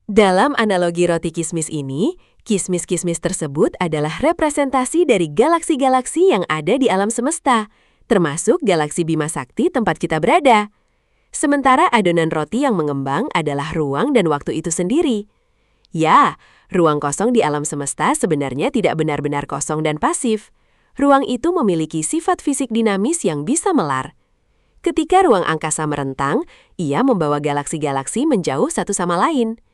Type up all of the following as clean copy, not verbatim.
Dalam analogi roti kismis ini, kismis-kismis tersebut adalah representasi dari galaksi-galaksi yang ada di alam semesta, termasuk galaksi Bima Sakti tempat kita berada. Sementara adonan roti yang mengembang adalah ruang dan waktu itu sendiri. Ya, ruang kosong di alam semesta sebenarnya tidak benar-benar kosong dan pasif. Ruang itu memiliki sifat fisik dinamis yang bisa melar. Ketika ruang angkasa merentang, ia membawa galaksi-galaksi menjauh satu sama lain.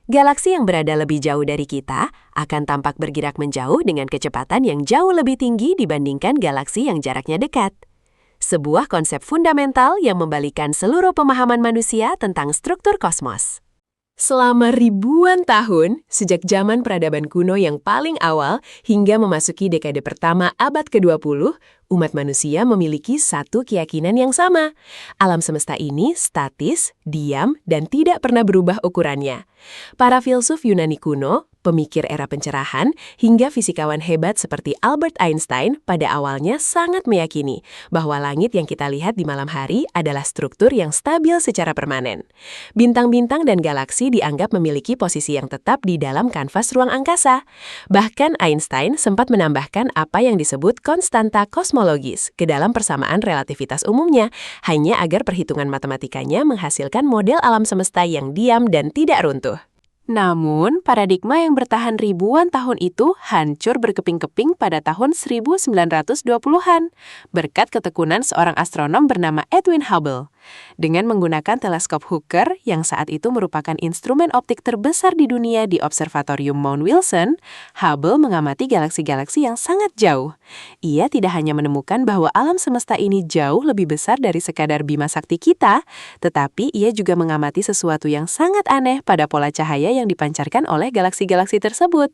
Galaksi yang berada lebih jauh dari kita akan tampak bergerak menjauh dengan kecepatan yang jauh lebih tinggi dibandingkan galaksi yang jaraknya dekat. Sebuah konsep fundamental yang membalikkan seluruh pemahaman manusia tentang struktur kosmos. Selama ribuan tahun, sejak zaman peradaban kuno yang paling awal hingga memasuki dekade pertama abad ke-20, umat manusia memiliki satu keyakinan yang sama. Alam semesta ini statis, diam, dan tidak pernah berubah ukurannya. Para filsuf Yunani kuno, pemikir era pencerahan, hingga fisikawan hebat seperti Albert Einstein pada awalnya sangat meyakini bahwa langit yang kita lihat di malam hari adalah struktur yang stabil secara permanen. Bintang-bintang dan galaksi dianggap memiliki posisi yang tetap di dalam kanvas ruang angkasa. Bahkan Einstein sempat menambahkan apa yang disebut konstanta kosmologis ke dalam persamaan relativitas umumnya, hanya agar perhitungan matematikanya menghasilkan model alam semesta yang diam dan tidak runtuh. Namun, paradigma yang bertahan ribuan tahun itu hancur berkeping-keping pada tahun 1920-an, berkat ketekunan seorang astronom bernama Edwin Hubble. Dengan menggunakan teleskop Hooker, yang saat itu merupakan instrumen optik terbesar di dunia di Observatorium Mount Wilson, Hubble mengamati galaksi-galaksi yang sangat jauh. Ia tidak hanya menemukan bahwa alam semesta ini jauh lebih besar dari sekadar Bima Sakti kita, tetapi ia juga mengamati sesuatu yang sangat aneh pada pola cahaya yang dipancarkan oleh galaksi-galaksi tersebut.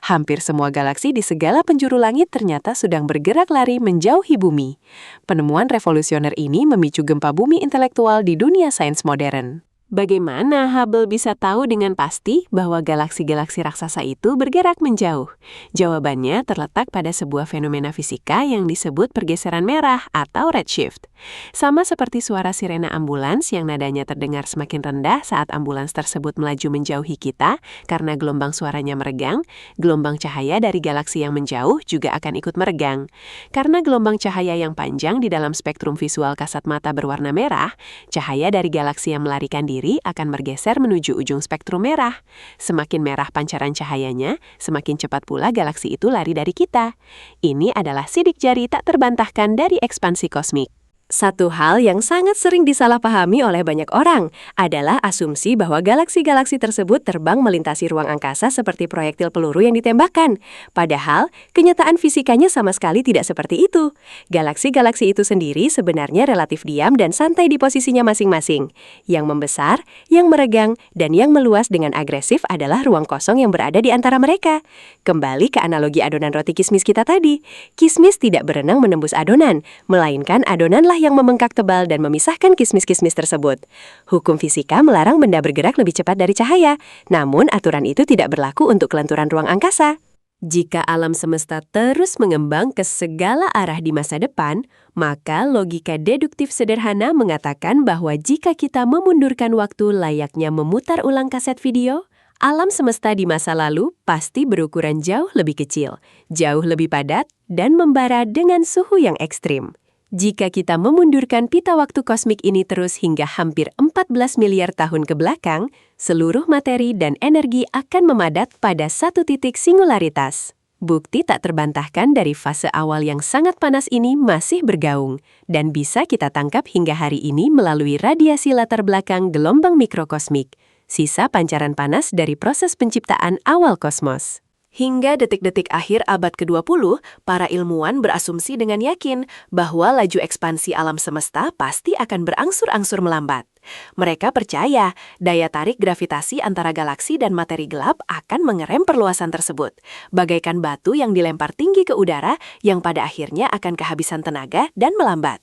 Hampir semua galaksi di segala penjuru langit ternyata sedang bergerak lari menjauhi bumi. Penemuan revolusioner ini memicu gempa bumi intelektual di dunia sains modern. Bagaimana Hubble bisa tahu dengan pasti bahwa galaksi-galaksi raksasa itu bergerak menjauh? Jawabannya terletak pada sebuah fenomena fisika yang disebut pergeseran merah atau redshift. Sama seperti suara sirena ambulans yang nadanya terdengar semakin rendah saat ambulans tersebut melaju menjauhi kita karena gelombang suaranya meregang, gelombang cahaya dari galaksi yang menjauh juga akan ikut meregang. Karena gelombang cahaya yang panjang di dalam spektrum visual kasat mata berwarna merah, cahaya dari galaksi yang melarikan diri akan bergeser menuju ujung spektrum merah. Semakin merah pancaran cahayanya, semakin cepat pula galaksi itu lari dari kita. Ini adalah sidik jari tak terbantahkan dari ekspansi kosmik. Satu hal yang sangat sering disalahpahami oleh banyak orang adalah asumsi bahwa galaksi-galaksi tersebut terbang melintasi ruang angkasa seperti proyektil peluru yang ditembakkan. Padahal, kenyataan fisikanya sama sekali tidak seperti itu. Galaksi-galaksi itu sendiri sebenarnya relatif diam dan santai di posisinya masing-masing. Yang membesar, yang meregang, dan yang meluas dengan agresif adalah ruang kosong yang berada di antara mereka. Kembali ke analogi adonan roti kismis kita tadi. Kismis tidak berenang menembus adonan, melainkan adonanlah yang membengkak tebal dan memisahkan kismis-kismis tersebut. Hukum fisika melarang benda bergerak lebih cepat dari cahaya, namun aturan itu tidak berlaku untuk kelenturan ruang angkasa. Jika alam semesta terus mengembang ke segala arah di masa depan, maka logika deduktif sederhana mengatakan bahwa jika kita memundurkan waktu layaknya memutar ulang kaset video, alam semesta di masa lalu pasti berukuran jauh lebih kecil, jauh lebih padat, dan membara dengan suhu yang ekstrim. Jika kita memundurkan pita waktu kosmik ini terus hingga hampir 14 miliar tahun ke belakang, seluruh materi dan energi akan memadat pada satu titik singularitas. Bukti tak terbantahkan dari fase awal yang sangat panas ini masih bergaung, dan bisa kita tangkap hingga hari ini melalui radiasi latar belakang gelombang mikrokosmik, sisa pancaran panas dari proses penciptaan awal kosmos. Hingga detik-detik akhir abad ke-20, para ilmuwan berasumsi dengan yakin bahwa laju ekspansi alam semesta pasti akan berangsur-angsur melambat. Mereka percaya daya tarik gravitasi antara galaksi dan materi gelap akan mengerem perluasan tersebut, bagaikan batu yang dilempar tinggi ke udara yang pada akhirnya akan kehabisan tenaga dan melambat.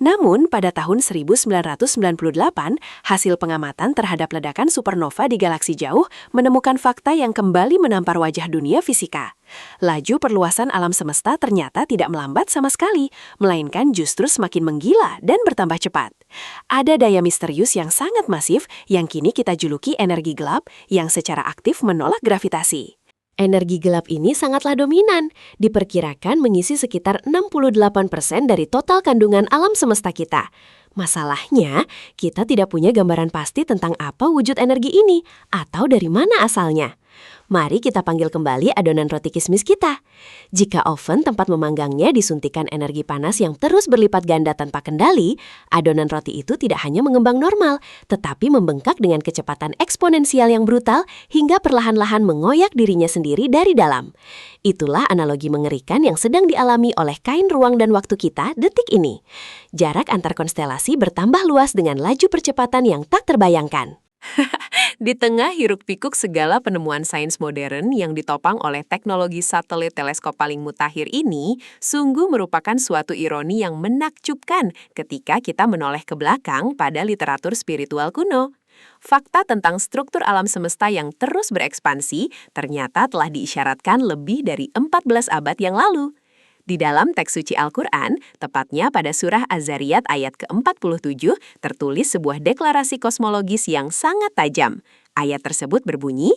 Namun, pada tahun 1998, hasil pengamatan terhadap ledakan supernova di galaksi jauh menemukan fakta yang kembali menampar wajah dunia fisika. Laju perluasan alam semesta ternyata tidak melambat sama sekali, melainkan justru semakin menggila dan bertambah cepat. Ada daya misterius yang sangat masif yang kini kita juluki energi gelap yang secara aktif menolak gravitasi. Energi gelap ini sangatlah dominan, diperkirakan mengisi sekitar 68% dari total kandungan alam semesta kita. Masalahnya, kita tidak punya gambaran pasti tentang apa wujud energi ini atau dari mana asalnya. Mari kita panggil kembali adonan roti kismis kita. Jika oven tempat memanggangnya disuntikan energi panas yang terus berlipat ganda tanpa kendali, adonan roti itu tidak hanya mengembang normal, tetapi membengkak dengan kecepatan eksponensial yang brutal hingga perlahan-lahan mengoyak dirinya sendiri dari dalam. Itulah analogi mengerikan yang sedang dialami oleh kain ruang dan waktu kita detik ini. Jarak antar konstelasi bertambah luas dengan laju percepatan yang tak terbayangkan. Di tengah hiruk-pikuk segala penemuan sains modern yang ditopang oleh teknologi satelit teleskop paling mutakhir ini, sungguh merupakan suatu ironi yang menakjubkan ketika kita menoleh ke belakang pada literatur spiritual kuno. Fakta tentang struktur alam semesta yang terus berekspansi ternyata telah diisyaratkan lebih dari 14 abad yang lalu. Di dalam teks suci Al-Quran, tepatnya pada surah Az-Zariyat ayat ke-47, tertulis sebuah deklarasi kosmologis yang sangat tajam. Ayat tersebut berbunyi,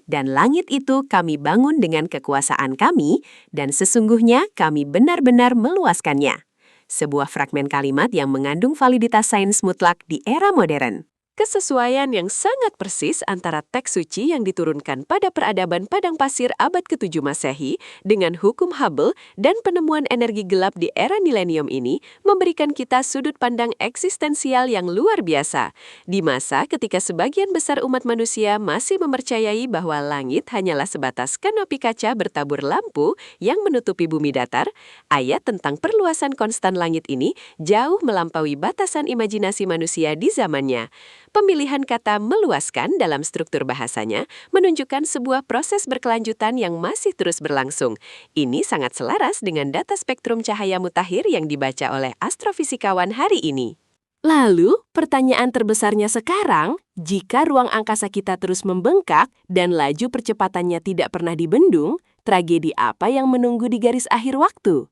"Dan langit itu kami bangun dengan kekuasaan kami, dan sesungguhnya kami benar-benar meluaskannya." Sebuah fragmen kalimat yang mengandung validitas sains mutlak di era modern. Kesesuaian yang sangat persis antara teks suci yang diturunkan pada peradaban padang pasir abad ke-7 Masehi dengan hukum Hubble dan penemuan energi gelap di era milenium ini memberikan kita sudut pandang eksistensial yang luar biasa. Di masa ketika sebagian besar umat manusia masih mempercayai bahwa langit hanyalah sebatas kanopi kaca bertabur lampu yang menutupi bumi datar, ayat tentang perluasan konstan langit ini jauh melampaui batasan imajinasi manusia di zamannya. Pemilihan kata meluaskan dalam struktur bahasanya menunjukkan sebuah proses berkelanjutan yang masih terus berlangsung. Ini sangat selaras dengan data spektrum cahaya mutakhir yang dibaca oleh astrofisikawan hari ini. Lalu, pertanyaan terbesarnya sekarang, jika ruang angkasa kita terus membengkak dan laju percepatannya tidak pernah dibendung, tragedi apa yang menunggu di garis akhir waktu?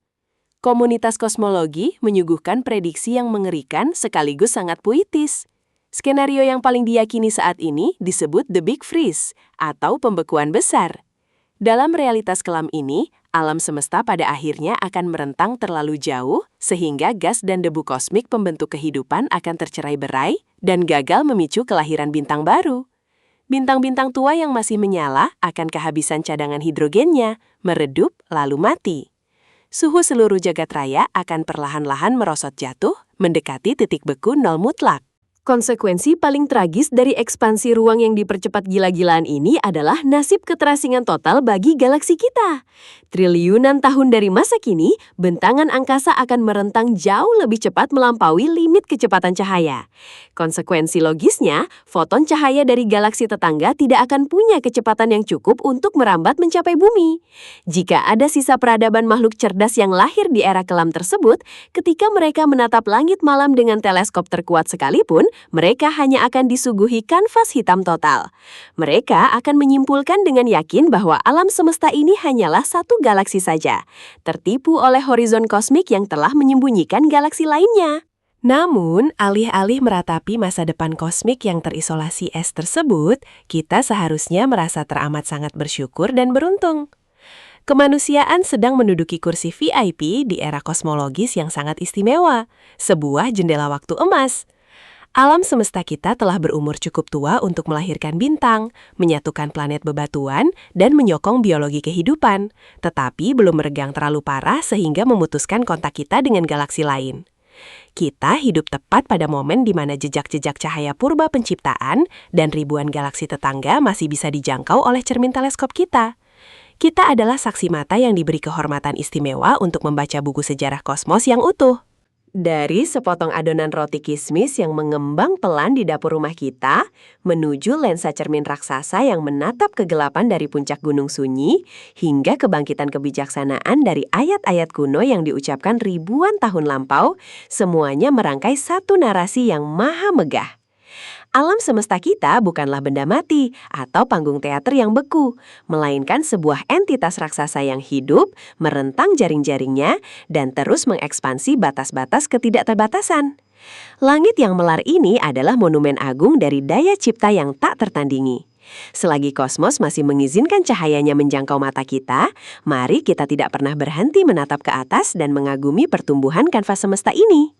Komunitas kosmologi menyuguhkan prediksi yang mengerikan sekaligus sangat puitis. Skenario yang paling diyakini saat ini disebut The Big Freeze atau pembekuan besar. Dalam realitas kelam ini, alam semesta pada akhirnya akan merentang terlalu jauh sehingga gas dan debu kosmik pembentuk kehidupan akan tercerai-berai dan gagal memicu kelahiran bintang baru. Bintang-bintang tua yang masih menyala akan kehabisan cadangan hidrogennya, meredup lalu mati. Suhu seluruh jagat raya akan perlahan-lahan merosot jatuh, mendekati titik beku nol mutlak. Konsekuensi paling tragis dari ekspansi ruang yang dipercepat gila-gilaan ini adalah nasib keterasingan total bagi galaksi kita. Triliunan tahun dari masa kini, bentangan angkasa akan merentang jauh lebih cepat melampaui limit kecepatan cahaya. Konsekuensi logisnya, foton cahaya dari galaksi tetangga tidak akan punya kecepatan yang cukup untuk merambat mencapai bumi. Jika ada sisa peradaban makhluk cerdas yang lahir di era kelam tersebut, ketika mereka menatap langit malam dengan teleskop terkuat sekalipun, mereka hanya akan disuguhi kanvas hitam total. Mereka akan menyimpulkan dengan yakin bahwa alam semesta ini hanyalah satu galaksi saja, tertipu oleh horizon kosmik yang telah menyembunyikan galaksi lainnya. Namun, alih-alih meratapi masa depan kosmik yang terisolasi es tersebut, kita seharusnya merasa teramat sangat bersyukur dan beruntung. Kemanusiaan sedang menduduki kursi VIP di era kosmologis yang sangat istimewa, sebuah jendela waktu emas. Alam semesta kita telah berumur cukup tua untuk melahirkan bintang, menyatukan planet bebatuan, dan menyokong biologi kehidupan, tetapi belum meregang terlalu parah sehingga memutuskan kontak kita dengan galaksi lain. Kita hidup tepat pada momen di mana jejak-jejak cahaya purba penciptaan dan ribuan galaksi tetangga masih bisa dijangkau oleh cermin teleskop kita. Kita adalah saksi mata yang diberi kehormatan istimewa untuk membaca buku sejarah kosmos yang utuh. Dari sepotong adonan roti kismis yang mengembang pelan di dapur rumah kita, menuju lensa cermin raksasa yang menatap kegelapan dari puncak gunung sunyi, hingga kebangkitan kebijaksanaan dari ayat-ayat kuno yang diucapkan ribuan tahun lampau, semuanya merangkai satu narasi yang maha megah. Alam semesta kita bukanlah benda mati atau panggung teater yang beku, melainkan sebuah entitas raksasa yang hidup, merentang jaring-jaringnya, dan terus mengekspansi batas-batas ketidakterbatasan. Langit yang melar ini adalah monumen agung dari daya cipta yang tak tertandingi. Selagi kosmos masih mengizinkan cahayanya menjangkau mata kita, mari kita tidak pernah berhenti menatap ke atas dan mengagumi pertumbuhan kanvas semesta ini.